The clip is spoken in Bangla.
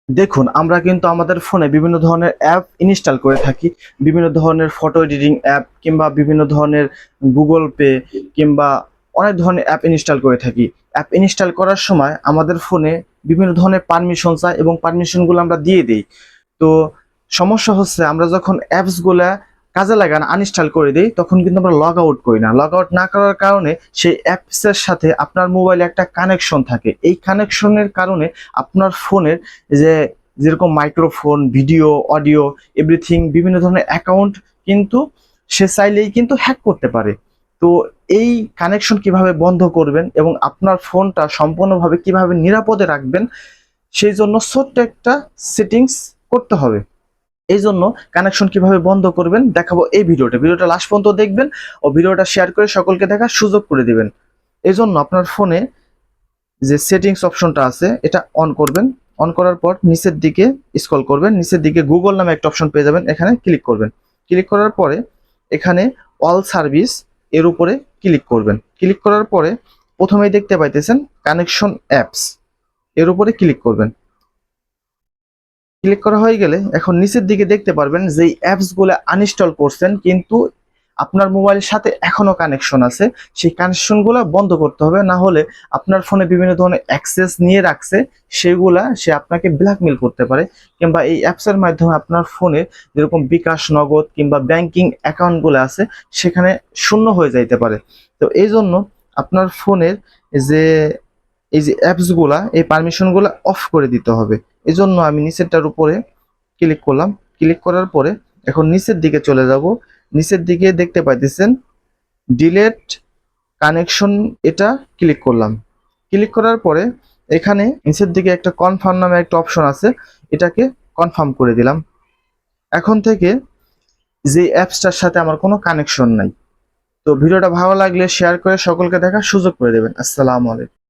দেখুন, আমরা কিন্তু আমাদের ফোনে বিভিন্ন ধরনের অ্যাপ ইনস্টল করে থাকি। বিভিন্ন ধরনের ফটো এডিটিং অ্যাপ কিংবা বিভিন্ন ধরনের Google Pay কিংবা অনেক ধরনের অ্যাপ ইনস্টল করে থাকি। অ্যাপ ইনস্টল করার সময় আমাদের ফোনে বিভিন্ন ধরনের পারমিশন চায় এবং পারমিশনগুলো আমরা দিয়ে দেই। তো সমস্যা হচ্ছে আমরা যখন অ্যাপসগুলা কাজে লাগান আনইনস্টল করে দেই, তখন কিন্তু আমরা লগ আউট করি না। লগ আউট না করার কারণে সেই অ্যাপসের সাথে আপনার মোবাইলে একটা কানেকশন থাকে। এই কানেকশনের কারণে আপনার ফোনের যে যেরকম মাইক্রোফোন, ভিডিও, অডিও, এভরিথিং বিভিন্ন ধরনের অ্যাকাউন্ট কিন্তু সে চাইলেই কিন্তু হ্যাক করতে পারে। তো এই কানেকশন কিভাবে বন্ধ করবেন এবং আপনার ফোনটা সম্পূর্ণভাবে কিভাবে নিরাপদে রাখবেন, সেই জন্য ছোট্ট একটা সেটিংস করতে হবে। এই জন্য কানেকশন কিভাবে বন্ধ করবেন দেখাবো এই ভিডিওটা লাস্ট পর্যন্ত দেখবেন ও ভিডিওটা শেয়ার করে সকলকে দেখার সুযোগ করে দিবেন। এই জন্য আপনার ফোনে যে সেটিংস অপশনটা আছে এটা অন করবেন। অন করার পর নিচের দিকে স্ক্রল করবেন, নিচের দিকে গুগল নামে একটা অপশন পেয়ে যাবেন, এখানে ক্লিক করবেন। ক্লিক করার পরে এখানে অল সার্ভিস এর উপরে ক্লিক করবেন। ক্লিক করার পরে প্রথমেই দেখতে পাইতেছেন কানেকশন অ্যাপস, এর উপরে ক্লিক করবেন। ক্লিক করা হয়ে গেলে এখন নিচের দিকে দেখতে পারবেন যে অ্যাপসগুলো আনইনস্টল করছেন কিন্তু আপনার মোবাইলের সাথে এখনো কানেকশন আছে, সেই কানেকশনগুলো বন্ধ করতে হবে। না হলে আপনার ফোনে বিভিন্ন ধরনের অ্যাক্সেস নিয়ে রাখছে, সেগুলা সে আপনাকে ব্ল্যাকমেল করতে পারে কিংবা এই অ্যাপসের মাধ্যমে আপনার ফোনে যেরকম বিকাশ, নগদ কিংবা ব্যাংকিং অ্যাকাউন্টগুলো আছে সেখানে শূন্য হয়ে যাইতে পারে। তো এই জন্য আপনার ফোনের যে এই যে অ্যাপসগুলা এই পারমিশনগুলো অফ করে দিতে হবে। এজন্য আমি নিচেরটার উপরে ক্লিক করলাম। ক্লিক করার পরে এখন নিচের দিকে চলে যাব। নিচের দিকে দেখতে পাইতেছেন ডিলেট কানেকশন, এটা ক্লিক করলাম। ক্লিক করার পরে এখানে নিচের দিকে একটা কনফার্ম নামে একটা অপশন আছে, এটাকে কনফার্ম করে দিলাম। এখন থেকে যে অ্যাপসটার সাথে আমার কোনো কানেকশন নাই। তো ভিডিওটা ভালো লাগলে শেয়ার করে সকলকে দেখার সুযোগ করে দেবেন। আসসালামু আলাইকুম।